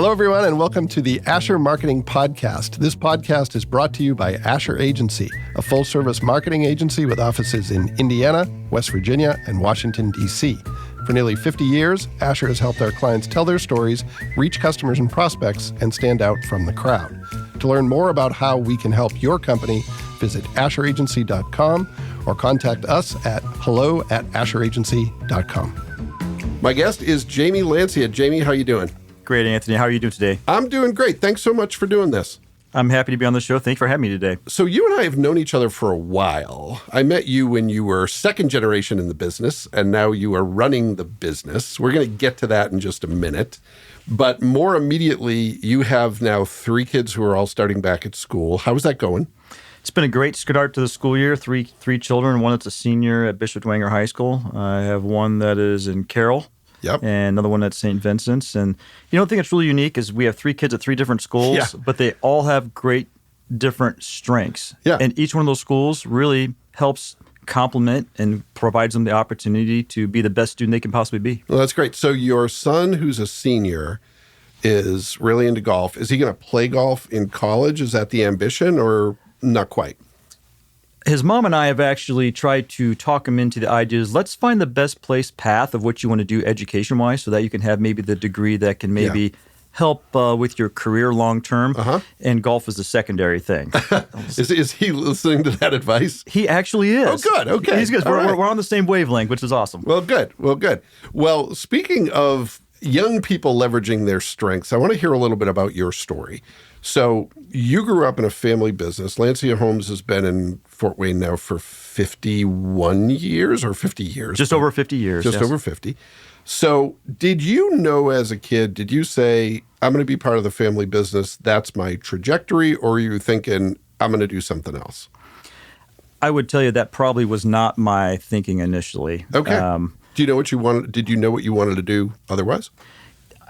Hello, everyone, and welcome to the Asher Marketing Podcast. This podcast is brought to you by Asher Agency, a full-service marketing agency with offices in Indiana, West Virginia, and Washington, D.C. For nearly 50 years, Asher has helped our clients tell their stories, reach customers and prospects, and stand out from the crowd. To learn more about how we can help your company, visit asheragency.com or contact us at hello@asheragency.com. My guest is Jamie Lancia. Jamie, how you doing? Great, Anthony. How are you doing today? I'm doing great. Thanks so much for doing this. I'm happy to be on the show. Thanks for having me today. So you and I have known each other for a while. I met you when you were second generation in the business, and now you are running the business. We're going to get to that in just a minute. But more immediately, you have now 3 kids who are all starting back at school. How is that going? It's been a great start to the school year. Three children, one that's a senior at Bishop Dwenger High School. I have one that is in Carroll. Yep. And another one at St. Vincent's. And you know, the thing that's really unique is we have 3 kids at 3 different schools, but they all have great different strengths. Yeah. And each one of those schools really helps complement and provides them the opportunity to be the best student they can possibly be. Well, that's great. So your son, who's a senior, is really into golf. Is he going to play golf in college? Is that the ambition, or not quite? His mom and I have actually tried to talk him into the ideas. Let's find the best place path of what you want to do education-wise so that you can have maybe the degree that can maybe help with your career long-term. And golf is the secondary thing. Is he listening to that advice? He actually is. Oh, good. Okay. He's good. We're on the same wavelength, which is awesome. Well, good. Well, speaking of young people leveraging their strengths, I want to hear a little bit about your story. So you grew up in a family business. Lancia Homes has been in Fort Wayne now for 51 years or 50 years? Just over 50 years. Just over 50. So did you know as a kid, did you say, I'm going to be part of the family business, that's my trajectory, or are you thinking, I'm going to do something else? I would tell you that probably was not my thinking initially. Okay. Do you know what you wanted? Did you know what you wanted to do otherwise?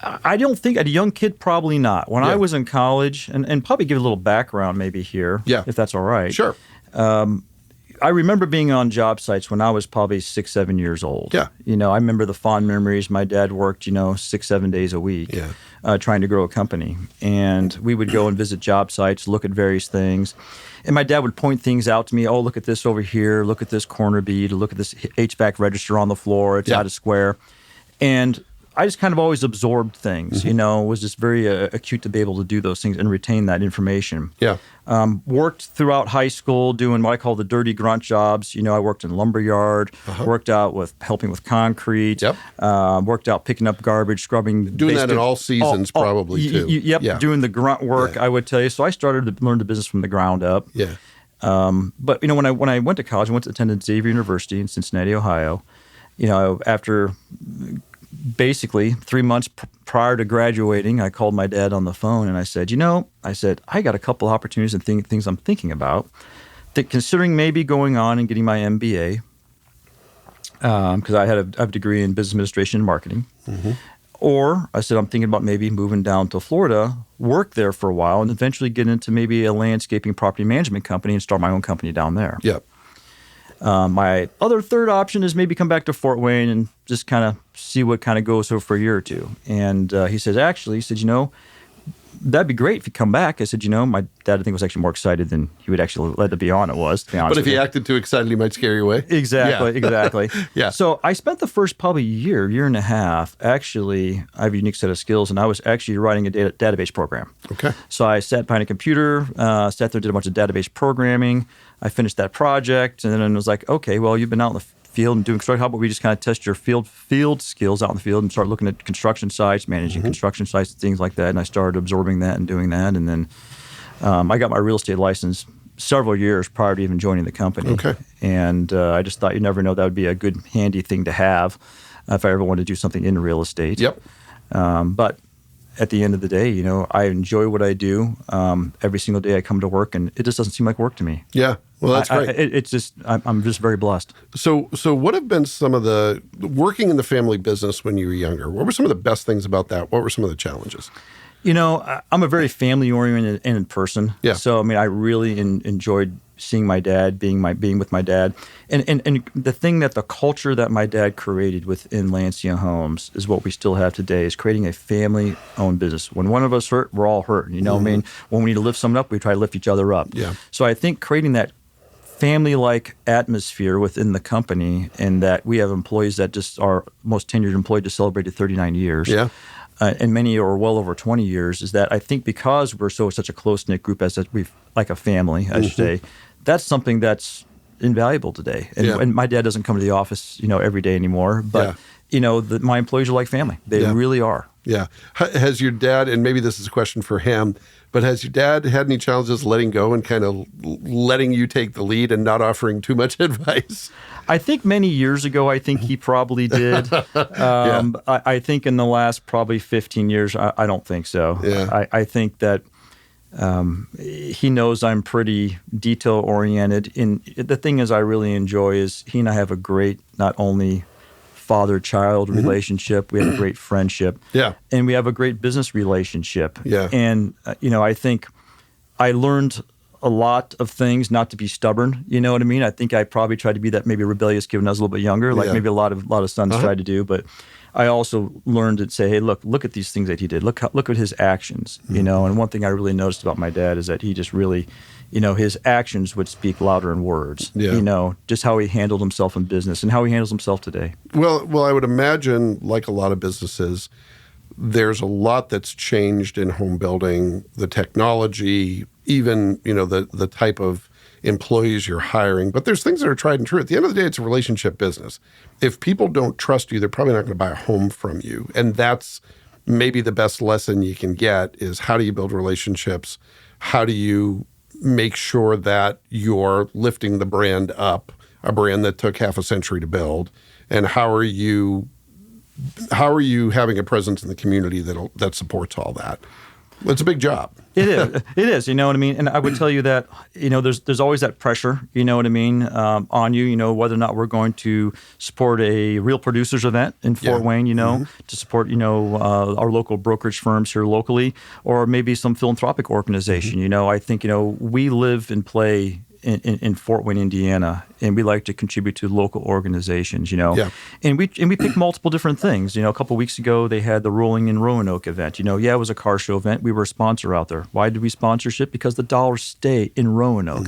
I don't think, at a young kid, probably not. When I was in college, and probably give a little background maybe here, if that's all right. Sure. I remember being on job sites when I was probably 6, 7 years old. Yeah. You know, I remember the fond memories. My dad worked, 6, 7 days a week trying to grow a company. And we would go and visit job sites, look at various things. And my dad would point things out to me. Oh, look at this over here. Look at this corner bead. Look at this HVAC register on the floor. It's out of square. And I just kind of always absorbed things, was just very acute to be able to do those things and retain that information. Yeah. Worked throughout high school doing what I call the dirty grunt jobs. I worked in lumberyard, worked out with helping with concrete, worked out picking up garbage, scrubbing. Doing that in all seasons probably too. Doing the grunt work, I would tell you. So I started to learn the business from the ground up. Yeah. But, when I went to college, I went to attend Xavier University in Cincinnati, Ohio. After basically 3 months prior to graduating, I called my dad on the phone and I said, I got a couple of opportunities and things I'm thinking about. Considering maybe going on and getting my MBA, because I have a degree in business administration and marketing. Or I said, I'm thinking about maybe moving down to Florida, work there for a while, and eventually get into maybe a landscaping property management company and start my own company down there. Yep. My third option is maybe come back to Fort Wayne and just kind of see what kind of goes for a year or two. And he said, that'd be great if you come back. I said, my dad, I think, was actually more excited than he would actually let it be on. It was, to be honest. But if he acted too excited, he might scare you away. Exactly. Yeah. So I spent the first probably year and a half. Actually, I have a unique set of skills, and I was actually writing a database program. Okay. So I sat behind a computer, sat there, did a bunch of database programming. I finished that project, and then I was like, okay, well, you've been out in the field and doing construction. How about we just kind of test your field skills out in the field and start looking at construction sites, managing construction sites, and things like that. And I started absorbing that and doing that. And then I got my real estate license several years prior to even joining the company. Okay. And I just thought, you never know, that would be a good, handy thing to have if I ever wanted to do something in real estate. Yep. But at the end of the day, I enjoy what I do. Every single day I come to work, and it just doesn't seem like work to me. Yeah. Well, that's great. I'm just very blessed. So what have been some of working in the family business when you were younger? What were some of the best things about that? What were some of the challenges? I'm a very family-oriented person. Yeah. So, I mean, I really enjoyed seeing my dad, being with my dad. And the thing that the culture that my dad created within Lancia Homes is what we still have today, is creating a family-owned business. When one of us hurt, we're all hurt. I mean, when we need to lift someone up, we try to lift each other up. Yeah. So I think creating that family-like atmosphere within the company, and that we have employees that just our most tenured employee just celebrated 39 years. Yeah. And many are well over 20 years, is that I think because we're such a close-knit group, as that we've like a family, I should say, that's something that's invaluable today. And my dad doesn't come to the office, every day anymore, but my employees are like family. They really are. Yeah. Has your dad, and maybe this is a question for him, but has your dad had any challenges letting go and kind of letting you take the lead and not offering too much advice? I think many years ago, I think he probably did. I think in the last probably 15 years, I don't think so. Yeah. I think that he knows I'm pretty detail-oriented. And the thing is I really enjoy is he and I have a great, not only father-child relationship, we have a great friendship. Yeah. And we have a great business relationship. Yeah. And, I think I learned a lot of things, not to be stubborn. You know what I mean? I think I probably tried to be that maybe rebellious kid when I was a little bit younger, like maybe a lot of sons tried to do. But I also learned to say, hey, look at these things that he did. Look at his actions, And one thing I really noticed about my dad is that he just really, his actions would speak louder than words. Yeah. Just how he handled himself in business and how he handles himself today. Well, I would imagine, like a lot of businesses, there's a lot that's changed in home building, the technology, even, the type of employees you're hiring. But there's things that are tried and true. At the end of the day, it's a relationship business. If people don't trust you, they're probably not going to buy a home from you. And that's maybe the best lesson you can get is how do you build relationships? How do you make sure that you're lifting the brand up, a brand that took half a century to build? And how are you having a presence in the community that supports all that? It's a big job. It is. You know what I mean? And I would tell you that, there's always that pressure, you know what I mean, on you, whether or not we're going to support a real producers event in Fort Wayne, to support, our local brokerage firms here locally, or maybe some philanthropic organization. I think, we live and play in Fort Wayne, Indiana, and we like to contribute to local organizations, And we pick multiple different things. A couple of weeks ago, they had the Rolling in Roanoke event. It was a car show event. We were a sponsor out there. Why did we sponsorship? Because the dollars stay in Roanoke.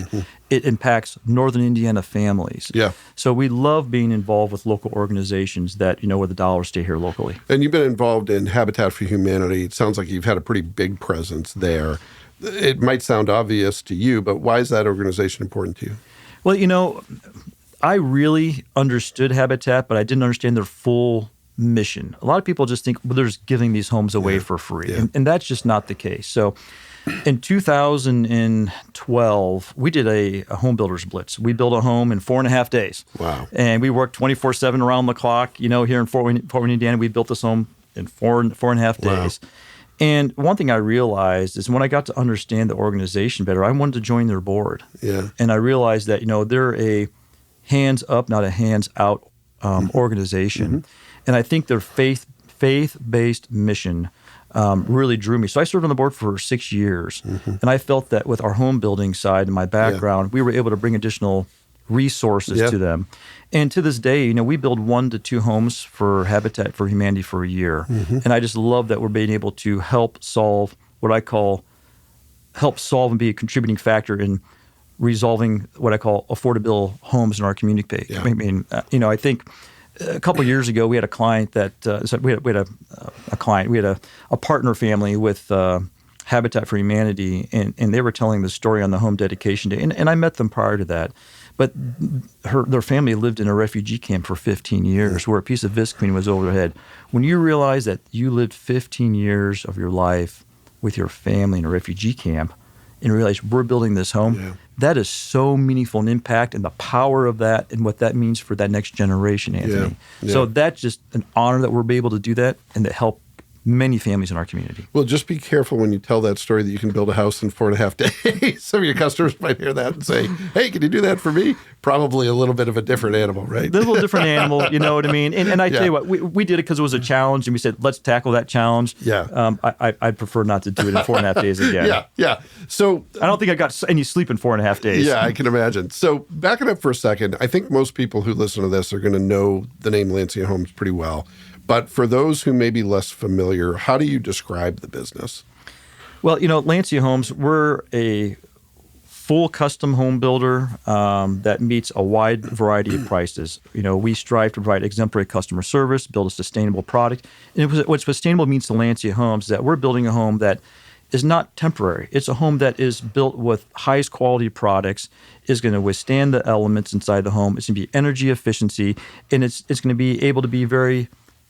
It impacts Northern Indiana families. Yeah. So we love being involved with local organizations that, where the dollars stay here locally. And you've been involved in Habitat for Humanity. It sounds like you've had a pretty big presence there. It might sound obvious to you, but why is that organization important to you? Well, I really understood Habitat, but I didn't understand their full mission. A lot of people just think, well, they're just giving these homes away for free. Yeah. And that's just not the case. So in 2012, we did a home builders blitz. We built a home in 4.5 days. Wow. And we worked 24/7 around the clock. Here in Fort Wayne, Indiana, we built this home in 4.5 days. Wow. And one thing I realized is when I got to understand the organization better, I wanted to join their board. Yeah. And I realized that, they're a hands up, not a hands out organization. And I think their faith-based mission really drew me. So I served on the board for 6 years. And I felt that with our home building side and my background, we were able to bring additional resources to them. And to this day, we build 1 to 2 homes for Habitat for Humanity for a year. And I just love that we're being able to help solve and be a contributing factor in resolving what I call affordable homes in our community. Yeah. I mean, I think a couple of years ago, we had a client that we had a partner family with Habitat for Humanity, and they were telling the story on the home dedication day. And I met them prior to that. But their family lived in a refugee camp for 15 years where a piece of Visqueen was over their head. When you realize that you lived 15 years of your life with your family in a refugee camp and realize we're building this home, that is so meaningful and impact and the power of that and what that means for that next generation, Anthony. So that's just an honor that we're able to do that and to help many families in our community. Well, just be careful when you tell that story that you can build a house in 4.5 days. Some of your customers might hear that and say, hey, can you do that for me? Probably a little bit of a different animal, right? A little different animal, you know what I mean? And I tell you what, we did it because it was a challenge, and we said, let's tackle that challenge. Yeah. I'd prefer not to do it in 4.5 days again. Yeah. So I don't think I got any sleep in 4.5 days. Yeah, I can imagine. So backing up for a second, I think most people who listen to this are going to know the name Lancia Homes pretty well. But for those who may be less familiar, how do you describe the business? Well, you know, Lancia Homes, we're a full custom home builder that meets a wide variety of prices. You know, we strive to provide exemplary customer service, build a sustainable product. And what sustainable means to Lancia Homes is that we're building a home that is not temporary. It's a home that is built with highest quality products, is going to withstand the elements inside the home. It's going to be energy efficiency, and it's going to be able to be very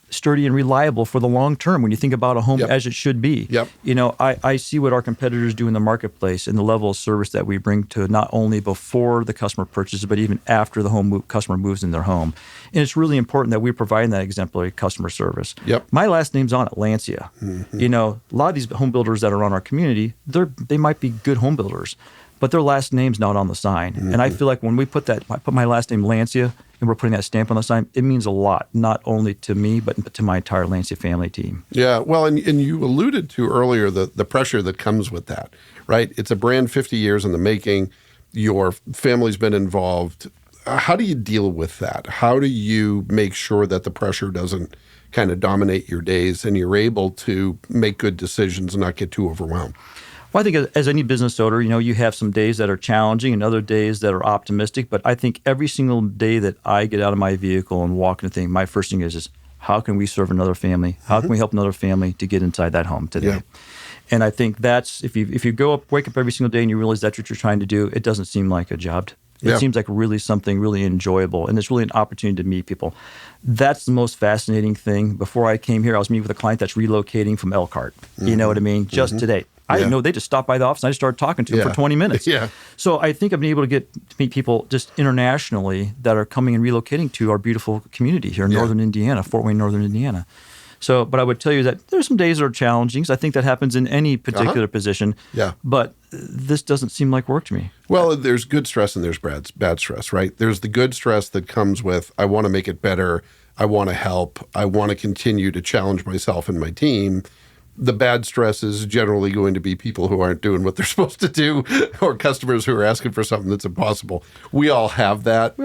sturdy and reliable for the long term when you think about a home as it should be. Yep. You know, I see what our competitors do in the marketplace and the level of service that we bring to not only before the customer purchases, but even after the customer moves in their home. And it's really important that we're providing that exemplary customer service. Yep. My last name's on it, Lancia. Mm-hmm. You know, a lot of these home builders that are on our community, they might be good home builders, but their last name's not on the sign. Mm-hmm. And I feel like when I put my last name Lancia, and we're putting that stamp on the sign, it means a lot, not only to me, but to my entire Lancia family team. Yeah, well, and you alluded to earlier the pressure that comes with that, right? It's a brand 50 years in the making. Your family's been involved. How do you deal with that? How do you make sure that the pressure doesn't kind of dominate your days and you're able to make good decisions and not get too overwhelmed? Well, I think as any business owner, you know, you have some days that are challenging and other days that are optimistic. But I think every single day that I get out of my vehicle and walk into thing, my first thing is how can we serve another family? How can we help another family to get inside that home today? Yeah. And I think that's if you wake up every single day and you realize that's what you're trying to do, it doesn't seem like a job. It seems like really something really enjoyable, and it's really an opportunity to meet people. That's the most fascinating thing. Before I came here, I was meeting with a client that's relocating from Elkhart. Mm-hmm. You know what I mean? Just today. I didn't know. They just stopped by the office and I just started talking to them for 20 minutes. Yeah. So I think I've been able to meet people just internationally that are coming and relocating to our beautiful community here in northern Indiana, Fort Wayne, northern Indiana. So, but I would tell you that there's some days that are challenging. I think that happens in any particular position. Yeah. But this doesn't seem like work to me. Well, there's good stress and there's bad stress, right? There's the good stress that comes with, I want to make it better. I want to help. I want to continue to challenge myself and my team. The bad stress is generally going to be people who aren't doing what they're supposed to do or customers who are asking for something that's impossible. We all have that.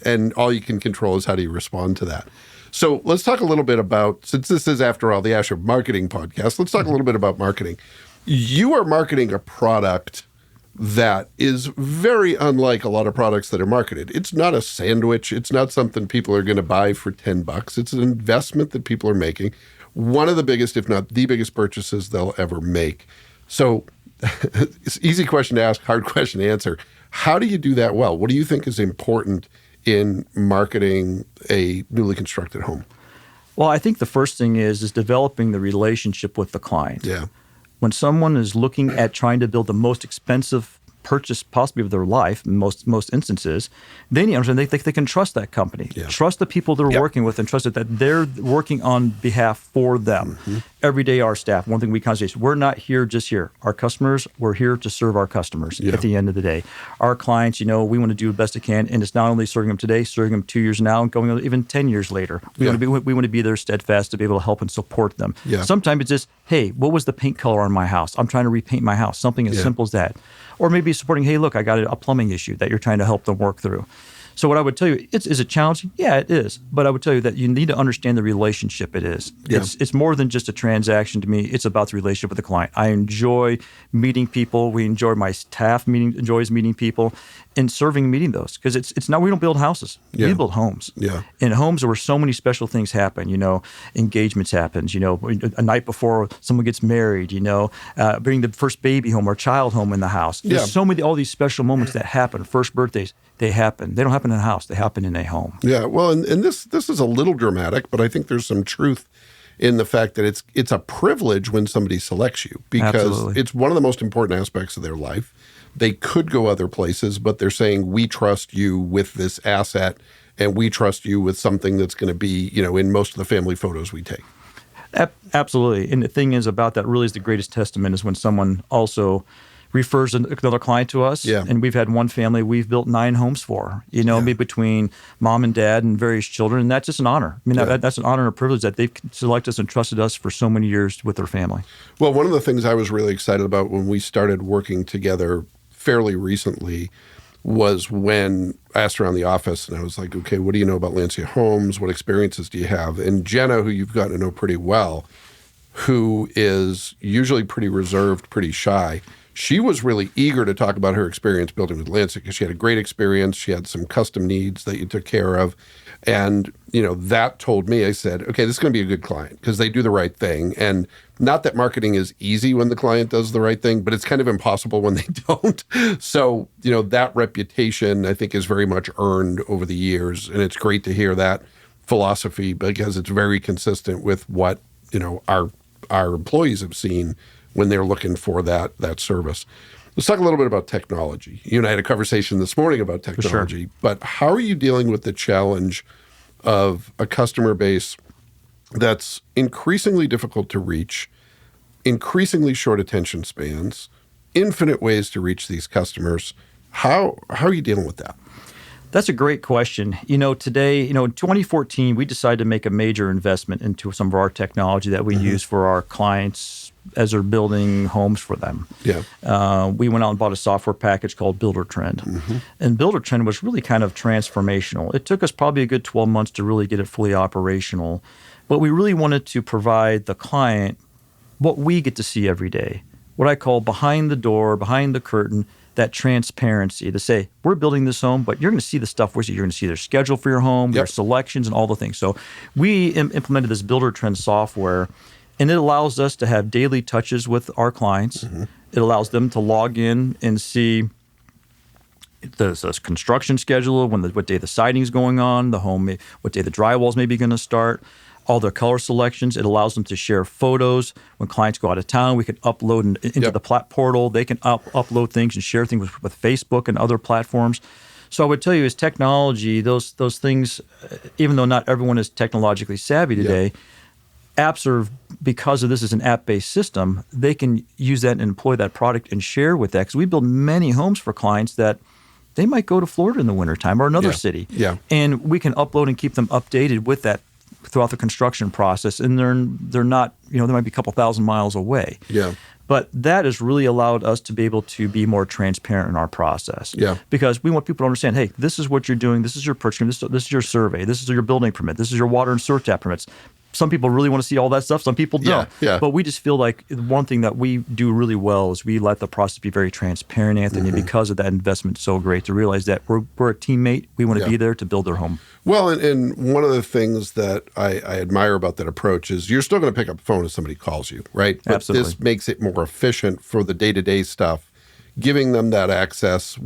And all you can control is how do you respond to that. So let's talk a little bit about, since this is, after all, the Asher Marketing Podcast, let's talk a little bit about marketing. You are marketing a product that is very unlike a lot of products that are marketed. It's not a sandwich. It's not something people are going to buy for $10. It's an investment that people are making. One of the biggest, if not the biggest purchases they'll ever make. So it's an easy question to ask, hard question to answer. How do you do that well? What do you think is important in marketing a newly constructed home? Well, I think the first thing is developing the relationship with the client. Yeah. When someone is looking at trying to build the most expensive purchase possibly of their life, in most instances, they need to understand they can trust that company. Yeah. Trust the people they're working with and trust that they're working on behalf for them. Mm-hmm. Every day our staff, one thing we constantly say is we're not here just here. Our customers, we're here to serve our customers at the end of the day. Our clients, you know, we want to do the best we can, and it's not only serving them today, serving them 2 years now and going even 10 years later. We want to be there steadfast to be able to help and support them. Yeah. Sometimes it's just, hey, what was the paint color on my house? I'm trying to repaint my house. Something as simple as that. Or maybe supporting, hey, look, I got a plumbing issue that you're trying to help them work through. So what I would tell you, is it challenging? Yeah, it is. But I would tell you that you need to understand the relationship it is. Yeah. It's more than just a transaction to me. It's about the relationship with the client. I enjoy meeting people. My staff enjoys meeting people and serving and meeting those. Because it's not, we don't build houses. Yeah. We build homes. Yeah. And homes are where so many special things happen. You know, engagements happens. You know, a night before someone gets married. You know, bringing the first baby home or child home in the house. There's so many, all these special moments that happen. First birthdays. They happen. They don't happen in a house. They happen in a home. Yeah. Well, and this is a little dramatic, but I think there's some truth in the fact that it's a privilege when somebody selects you because it's one of the most important aspects of their life. They could go other places, but they're saying, we trust you with this asset and we trust you with something that's going to be, you know, in most of the family photos we take. Absolutely. And the thing is about that really is the greatest testament is when someone also refers another client to us. Yeah. And we've had one family we've built 9 homes for, maybe between mom and dad and various children. And that's just an honor. I mean, that's an honor and a privilege that they've selected us and trusted us for so many years with their family. Well, one of the things I was really excited about when we started working together fairly recently was when I asked around the office and I was like, okay, what do you know about Lancia Homes? What experiences do you have? And Jenna, who you've gotten to know pretty well, who is usually pretty reserved, pretty shy, she was really eager to talk about her experience building with Lancia because she had a great experience. She had some custom needs that you took care of. And, that told me, I said, okay, this is going to be a good client because they do the right thing. And not that marketing is easy when the client does the right thing, but it's kind of impossible when they don't. So, that reputation, I think, is very much earned over the years. And it's great to hear that philosophy because it's very consistent with what, our employees have seen when they're looking for that service. Let's talk a little bit about technology. You and I had a conversation this morning about technology, Sure. But how are you dealing with the challenge of a customer base that's increasingly difficult to reach, increasingly short attention spans, infinite ways to reach these customers? How are you dealing with that? That's a great question. Today, in 2014, we decided to make a major investment into some of our technology that we use for our clients as they're building homes for them. Yeah. We went out and bought a software package called Builder Trend. And Builder Trend was really kind of transformational. It took us probably a good 12 months to really get it fully operational. But we really wanted to provide the client what we get to see every day, what I call behind the door, behind the curtain, that transparency to say, we're building this home, but you're going to see the stuff with you. You're going to see their schedule for your home, their selections, and all the things. So we implemented this Builder Trend software, and it allows us to have daily touches with our clients. It allows them to log in and see the construction schedule, what day the siding is going on, the home, what day the drywall's maybe going to start, all their color selections. It allows them to share photos. When clients go out of town, we can upload into the portal. They can upload things and share things with Facebook and other platforms. So I would tell you, as technology, those things, even though not everyone is technologically savvy today, apps are, because of this is an app-based system, they can use that and employ that product and share with that. Because we build many homes for clients that they might go to Florida in the wintertime or another city. Yeah. And we can upload and keep them updated with that throughout the construction process, and they're not, they might be a couple thousand miles away. Yeah. But that has really allowed us to be able to be more transparent in our process. Yeah. Because we want people to understand, hey, this is what you're doing, this is your purchasing, this is your survey, this is your building permit, this is your water and sewer tap permits. Some people really want to see all that stuff. Some people don't. Yeah. But we just feel like one thing that we do really well is we let the process be very transparent, Anthony, because of that investment. So great to realize that we're a teammate. We want to be there to build their home. Well, and one of the things that I admire about that approach is you're still going to pick up the phone if somebody calls you, right? But Absolutely. This makes it more efficient for the day-to-day stuff, giving them that access,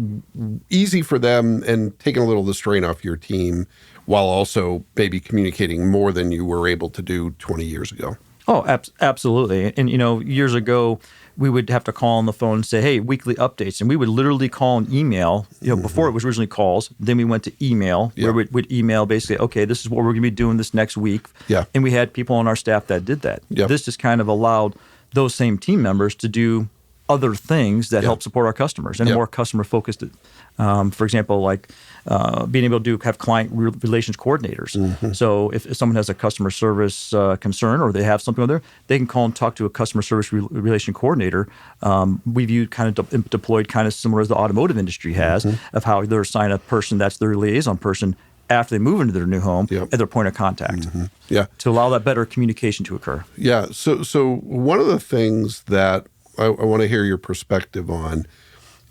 easy for them, and taking a little of the strain off your team, while also maybe communicating more than you were able to do 20 years ago. Oh, absolutely. And, years ago, we would have to call on the phone and say, hey, weekly updates. And we would literally call and email, before it was originally calls. Then we went to email, where we'd email basically, okay, this is what we're going to be doing this next week. Yeah. And we had people on our staff that did that. Yeah. This just kind of allowed those same team members to do other things that help support our customers and more customer-focused. For example, like being able to have client relations coordinators. So if someone has a customer service concern or they have something over there, they can call and talk to a customer service relation coordinator. We've kind of deployed kind of similar as the automotive industry has, of how they're assigned a person that's their liaison person after they move into their new home at their point of contact. To allow that better communication to occur. Yeah. So one of the things that I want to hear your perspective on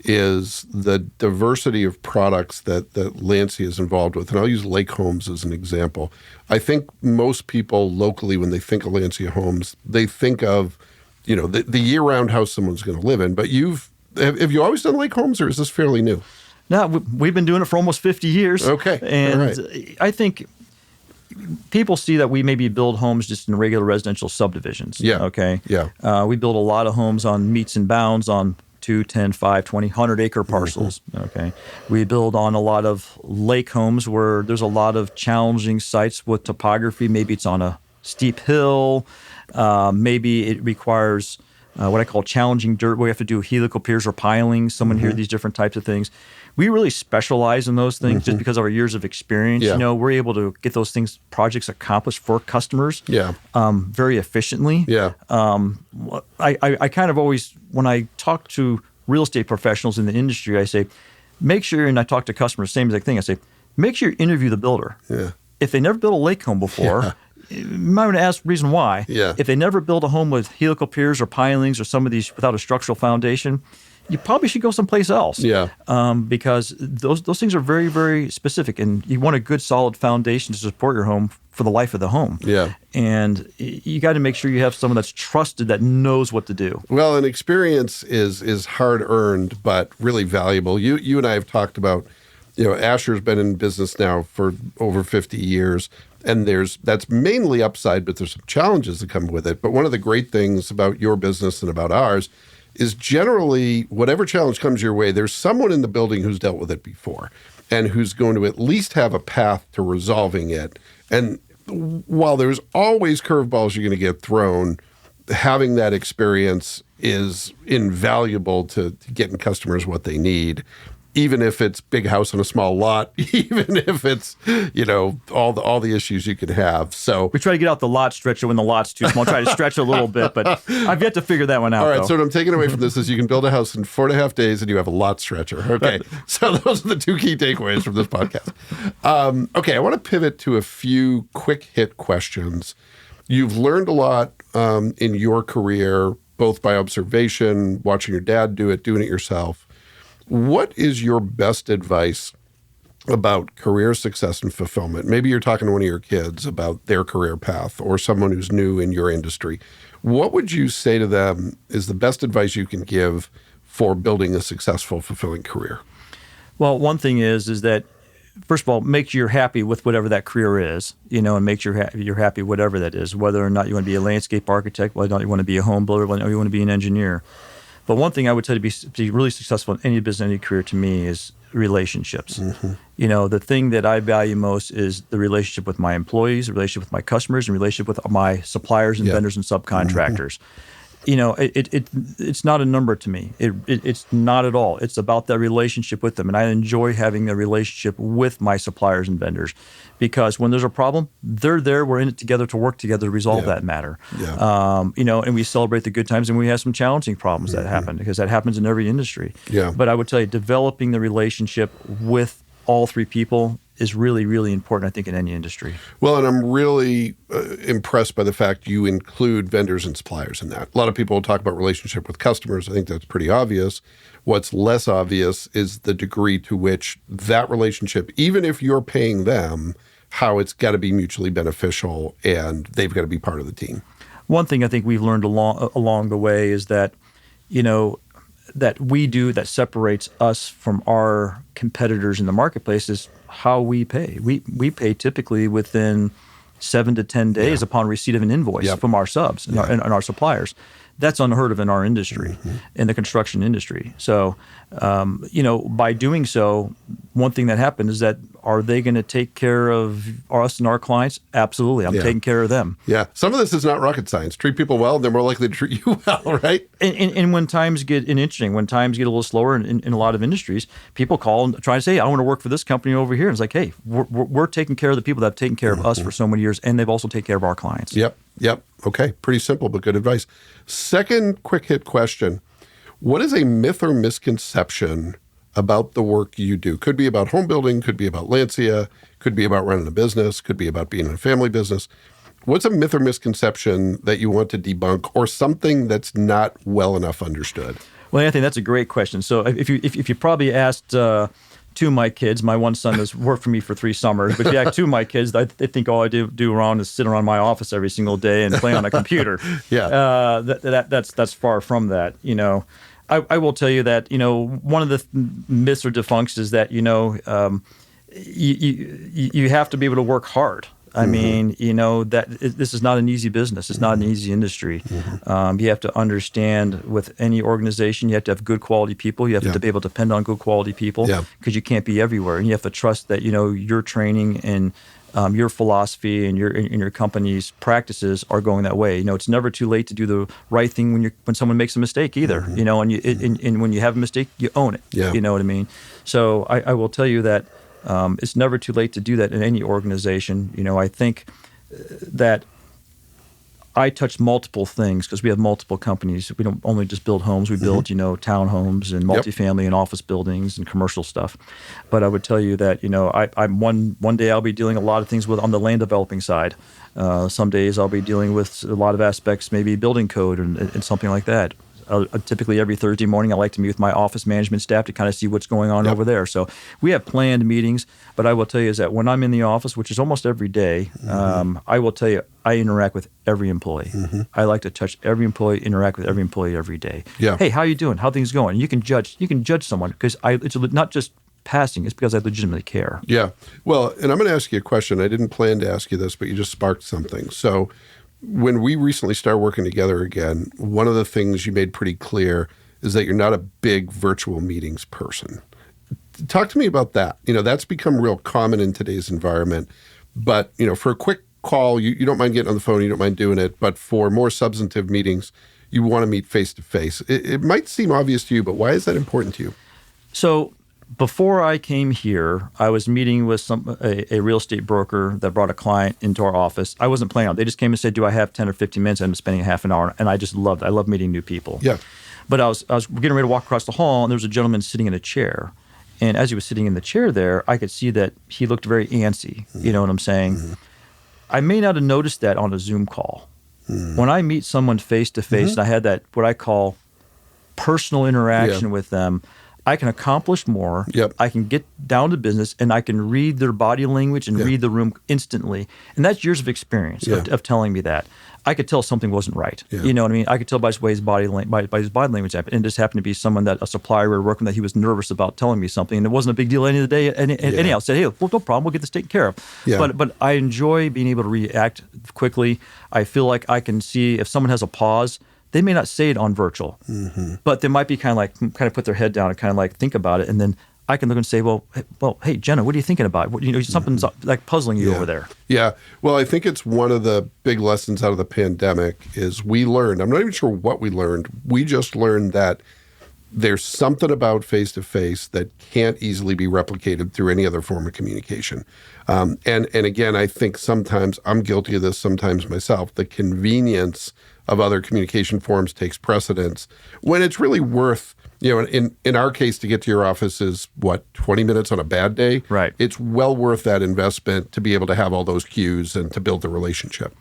is the diversity of products that Lancia is involved with. And I'll use Lake Homes as an example. I think most people locally, when they think of Lancia Homes, they think of, the year-round house someone's going to live in. But have you always done Lake Homes, or is this fairly new? No, we've been doing it for almost 50 years. Okay. And all right. I think people see that we maybe build homes just in regular residential subdivisions. Yeah. Okay. Yeah. We build a lot of homes on meets and bounds on 2, 10, 5, 20, 100-acre parcels. Okay. We build on a lot of lake homes where there's a lot of challenging sites with topography. Maybe it's on a steep hill. Maybe it requires what I call challenging dirt, where we have to do helical piers or pilings. Someone hear these different types of things. We really specialize in those things just because of our years of experience. Yeah. You know, we're able to get those projects accomplished for customers Yeah. very efficiently. Yeah. I kind of always, when I talk to real estate professionals in the industry, I say, make sure, and I talk to customers, same exact thing. I say, make sure you interview the builder. Yeah. If they never built a lake home before, you might want to ask the reason why. Yeah. If they never built a home with helical piers or pilings or some of these without a structural foundation, you probably should go someplace else. Yeah. Because those things are very, very specific, and you want a good, solid foundation to support your home for the life of the home. Yeah. And you got to make sure you have someone that's trusted, that knows what to do. Well, and experience is hard earned, but really valuable. You and I have talked about, Asher's been in business now for over 50 years, and that's mainly upside, but there's some challenges that come with it. But one of the great things about your business and about ours is generally whatever challenge comes your way, there's someone in the building who's dealt with it before and who's going to at least have a path to resolving it. And while there's always curveballs you're going to get thrown, having that experience is invaluable to getting customers what they need, even if it's big house on a small lot, even if it's, all the issues you could have. So we try to get out the lot stretcher when the lot's too small. Try to stretch a little bit, but I've yet to figure that one out. All right, though. so what I'm taking away from this is you can build a house in 4.5 days and you have a lot stretcher. Okay, so those are the two key takeaways from this podcast. Okay, I want to pivot to a few quick hit questions. You've learned a lot in your career, both by observation, watching your dad do it, doing it yourself. What is your best advice about career success and fulfillment? Maybe you're talking to one of your kids about their career path or someone who's new in your industry. What would you say to them is the best advice you can give for building a successful, fulfilling career? Well, one thing is that, first of all, make sure you're happy with whatever that career is, and make sure you're happy whatever that is, whether or not you want to be a landscape architect, whether or not you want to be a home builder, whether or not you want to be an engineer. But one thing I would tell you to be really successful in any business, any career, to me, is relationships. The thing that I value most is the relationship with my employees, the relationship with my customers, and relationship with my suppliers and vendors and subcontractors. It's not a number to me. It's not at all. It's about that relationship with them. And I enjoy having a relationship with my suppliers and vendors, because when there's a problem, they're there. We're in it together to work together to resolve that matter. Yeah. And we celebrate the good times, and we have some challenging problems that happen, because that happens in every industry. Yeah. But I would tell you, developing the relationship with all three people is really, really important, I think, in any industry. Well, and I'm really impressed by the fact you include vendors and suppliers in that. A lot of people will talk about relationship with customers. I think that's pretty obvious. What's less obvious is the degree to which that relationship, even if you're paying them, how it's got to be mutually beneficial and they've got to be part of the team. One thing I think we've learned along the way is that, that separates us from our competitors in the marketplace is how we pay. We pay typically within 7 to 10 days upon receipt of an invoice from our subs and our suppliers. That's unheard of in our industry, in the construction industry. So, by doing so, one thing that happened is that, are they going to take care of us and our clients? Absolutely. I'm taking care of them. Yeah. Some of this is not rocket science. Treat people well, they're more likely to treat you well, right? And when times get interesting, when times get a little slower in a lot of industries, people call and try to say, I want to work for this company over here. And it's like, hey, we're taking care of the people that have taken care of us for so many years, and they've also taken care of our clients. Yep. Okay. Pretty simple, but good advice. Second quick hit question. What is a myth or misconception about the work you do? Could be about home building, could be about Lancia, could be about running a business, could be about being in a family business. What's a myth or misconception that you want to debunk, or something that's not well enough understood? Well, Anthony, that's a great question. So if you probably asked two of my kids, my one son has worked for me for 3 summers, but if you ask two of my kids, they think all I do around is sit around my office every single day and play on a computer. That's far from that. I will tell you that, one of the myths or defunks is that, you have to be able to work hard. I mean, this is not an easy business. It's not an easy industry. You have to understand with any organization, you have to have good quality people. You have to be able to depend on good quality people because you can't be everywhere. And you have to trust that, your training and your philosophy and your company's practices are going that way. It's never too late to do the right thing when someone makes a mistake either. And when you have a mistake, you own it. Yeah. You know what I mean? So I will tell you that it's never too late to do that in any organization. I think that I touch multiple things because we have multiple companies. We don't only just build homes. We build, townhomes and multifamily and office buildings and commercial stuff. But I would tell you that, I'm one day I'll be dealing a lot of things on the land developing side. Some days I'll be dealing with a lot of aspects, maybe building code and something like that. Typically every Thursday morning, I like to meet with my office management staff to kind of see what's going on over there. So we have planned meetings, but I will tell you is that when I'm in the office, which is almost every day, I will tell you I interact with every employee. I like to touch every employee, interact with every employee every day. Yeah. Hey, how you doing? How things going? You can judge someone because it's not just passing. It's because I legitimately care. Yeah. Well, and I'm going to ask you a question. I didn't plan to ask you this, but you just sparked something. So when we recently started working together again, one of the things you made pretty clear is that you're not a big virtual meetings person. Talk to me about that. That's become real common in today's environment. But, for a quick call, you don't mind getting on the phone, you don't mind doing it. But for more substantive meetings, you want to meet face-to-face. It might seem obvious to you, but why is that important to you? So before I came here, I was meeting with a real estate broker that brought a client into our office. I wasn't planning on it. They just came and said, do I have 10 or 15 minutes? I'm spending a half an hour. And I just loved it. I love meeting new people. Yeah. But I was getting ready to walk across the hall, and there was a gentleman sitting in a chair. And as he was sitting in the chair there, I could see that he looked very antsy. You know what I'm saying? I may not have noticed that on a Zoom call. When I meet someone face-to-face, and I had that what I call personal interaction with them, I can accomplish more. Yep. I can get down to business, and I can read their body language and read the room instantly. And that's years of experience of telling me that. I could tell something wasn't right. Yeah. You know what I mean? I could tell by his way his body language. And it just happened to be someone that a supplier we were working with that he was nervous about telling me something, and it wasn't a big deal at the end of the day. Anyhow, I said, hey, well, no problem. We'll get this taken care of. Yeah. But I enjoy being able to react quickly. I feel like I can see if someone has a pause. They may not say it on virtual, but they might be kind of put their head down and kind of like think about it, and then I can look and say, well, hey, Jenna, what are you thinking about? Something's like puzzling you over there. Yeah. Well, I think it's one of the big lessons out of the pandemic is we learned. I'm not even sure what we learned. We just learned that there's something about face-to-face that can't easily be replicated through any other form of communication. And again, I think sometimes I'm guilty of this, sometimes myself. The convenience of other communication forms takes precedence when it's really worth, in our case, to get to your office is 20 minutes on a bad day? Right. It's well worth that investment to be able to have all those cues and to build the relationship.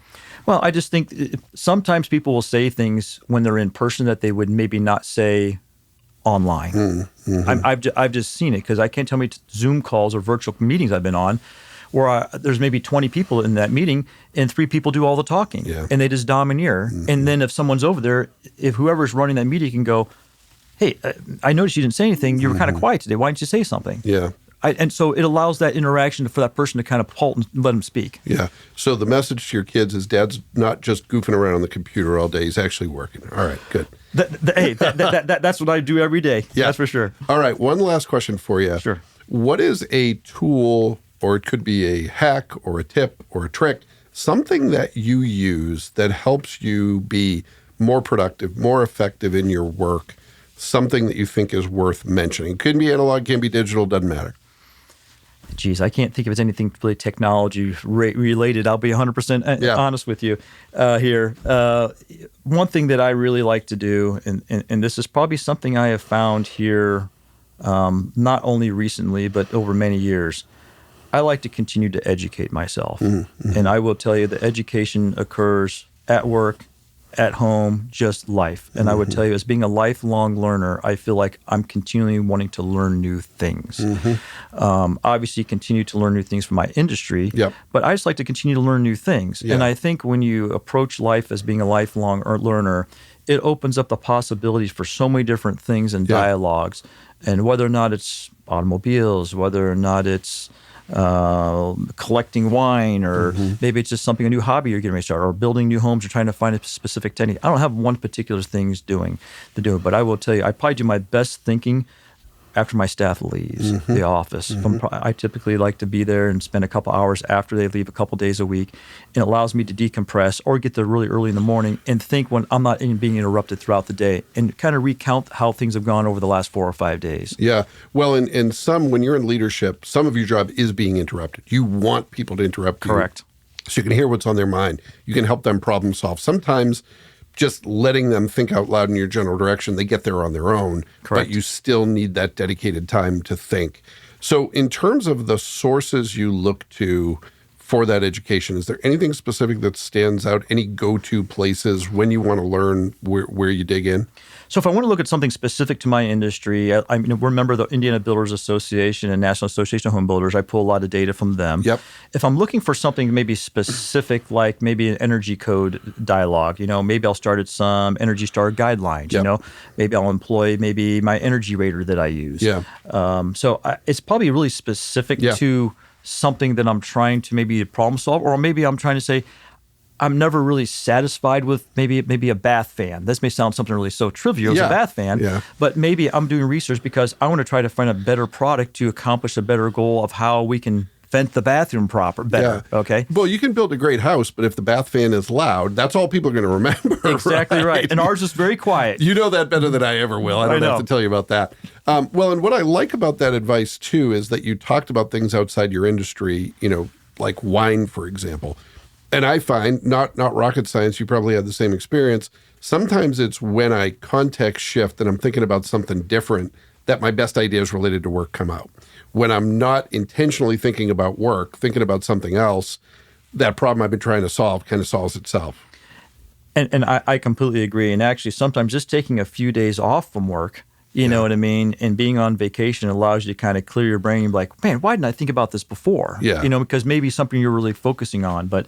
Well, I just think sometimes people will say things when they're in person that they would maybe not say online. I've just seen it because I can't tell me Zoom calls or virtual meetings I've been on where there's maybe 20 people in that meeting and 3 people do all the talking and they just domineer. And then if someone's over there, if whoever's running that meeting can go, hey, I noticed you didn't say anything. You were kind of quiet today. Why didn't you say something? Yeah. And so it allows that interaction for that person to kind of halt and let them speak. Yeah. So the message to your kids is Dad's not just goofing around on the computer all day. He's actually working. All right, good. That's what I do every day. Yeah. That's for sure. All right. One last question for you. Sure. What is a tool, or it could be a hack or a tip or a trick, something that you use that helps you be more productive, more effective in your work, something that you think is worth mentioning? It could be analog, can be digital, doesn't matter. Geez, I can't think of anything really technology related. I'll be 100% honest with you here. One thing that I really like to do, and this is probably something I have found here not only recently, but over many years, I like to continue to educate myself. And I will tell you that education occurs at work, at home, just life. And I would tell you, as being a lifelong learner, I feel like I'm continually wanting to learn new things. Obviously, continue to learn new things from my industry, but I just like to continue to learn new things. And I think when you approach life as being a lifelong learner, it opens up the possibilities for so many different things and dialogues. And whether or not it's automobiles, whether or not it's collecting wine, or maybe it's just something, a new hobby you're getting ready to start, or building new homes, or trying to find a specific technique. I don't have one particular thing to do, but I will tell you, I probably do my best thinking after my staff leaves the office. I typically like to be there and spend a couple hours after they leave, a couple days a week. And it allows me to decompress or get there really early in the morning and think when I'm not being interrupted throughout the day, and kind of recount how things have gone over the last 4 or 5 days. Yeah. Well, and when you're in leadership, some of your job is being interrupted. You want people to interrupt you. Correct. So you can hear what's on their mind. You can help them problem solve. Sometimes just letting them think out loud in your general direction, they get there on their own. Correct. But you still need that dedicated time to think. So in terms of the sources you look to for that education, is there anything specific that stands out? Any go-to places when you want to learn where you dig in? So if I want to look at something specific to my industry, I mean, we're a member of the Indiana Builders Association and National Association of Home Builders. I pull a lot of data from them. Yep. If I'm looking for something maybe specific, like maybe an energy code dialogue, maybe I'll start at some Energy Star guidelines. Yep. Maybe I'll employ maybe my energy rater that I use. Yeah. It's probably really specific to something that I'm trying to maybe problem solve, or maybe I'm trying to say, I'm never really satisfied with maybe a bath fan. This may sound something really so trivial as a bath fan, but maybe I'm doing research because I want to try to find a better product to accomplish a better goal of how we can vent the bathroom better. Yeah. Okay. Well, you can build a great house, but if the bath fan is loud, that's all people are going to remember. Exactly right. And ours is very quiet. You know that better than I ever will. I don't have to tell you about that. Well, and what I like about that advice too is that you talked about things outside your industry, like wine, for example. And I find, not rocket science, you probably had the same experience, sometimes it's when I context shift and I'm thinking about something different that my best ideas related to work come out. When I'm not intentionally thinking about work, thinking about something else, that problem I've been trying to solve kind of solves itself. And I completely agree. And actually, sometimes just taking a few days off from work, you know what I mean, and being on vacation allows you to kind of clear your brain and be like, man, why didn't I think about this before? Yeah. Because maybe something you're really focusing on. But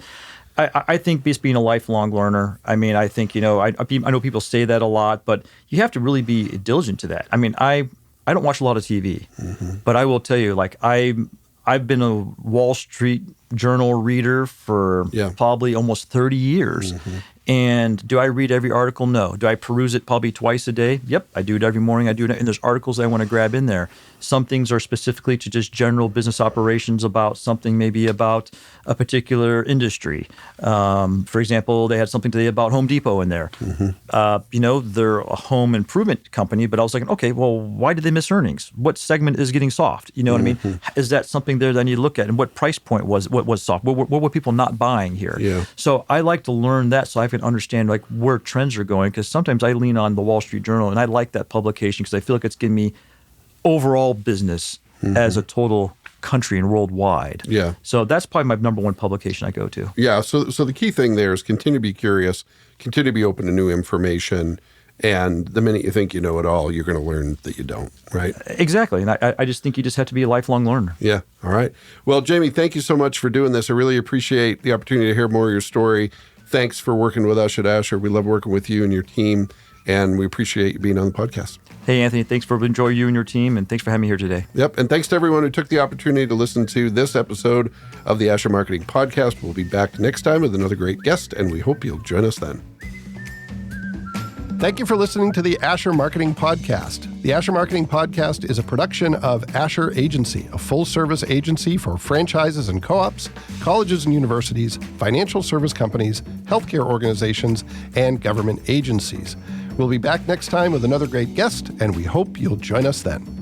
I think just being a lifelong learner, I mean, I think, I know people say that a lot, but you have to really be diligent to that. I mean, I don't watch a lot of TV, but I will tell you, like, I've been a Wall Street Journal reader for probably almost 30 years. And do I read every article? No. Do I peruse it probably twice a day? Yep, I do it every morning. I do it, and there's articles I want to grab in there. Some things are specifically to just general business operations about something, maybe about a particular industry. For example, they had something today about Home Depot in there. They're a home improvement company, but I was like, okay, well, why did they miss earnings? What segment is getting soft? You know what I mean? Is that something there that I need to look at? And what price point was soft? What were people not buying here? Yeah. So I like to learn that so I can understand like where trends are going, because sometimes I lean on the Wall Street Journal, and I like that publication because I feel like it's giving me overall business as a total country and worldwide. Yeah. So that's probably my number one publication I go to. Yeah. So the key thing there is continue to be curious, continue to be open to new information. And the minute you think you know it all, you're going to learn that you don't, right? Exactly. And I just think you just have to be a lifelong learner. Yeah. All right. Well, Jamie, thank you so much for doing this. I really appreciate the opportunity to hear more of your story. Thanks for working with us at Asher. We love working with you and your team, and we appreciate you being on the podcast. Hey, Anthony, thanks for enjoying you and your team, and thanks for having me here today. Yep, and thanks to everyone who took the opportunity to listen to this episode of the Asher Marketing Podcast. We'll be back next time with another great guest, and we hope you'll join us then. Thank you for listening to the Asher Marketing Podcast. The Asher Marketing Podcast is a production of Asher Agency, a full-service agency for franchises and co-ops, colleges and universities, financial service companies, healthcare organizations, and government agencies. We'll be back next time with another great guest, and we hope you'll join us then.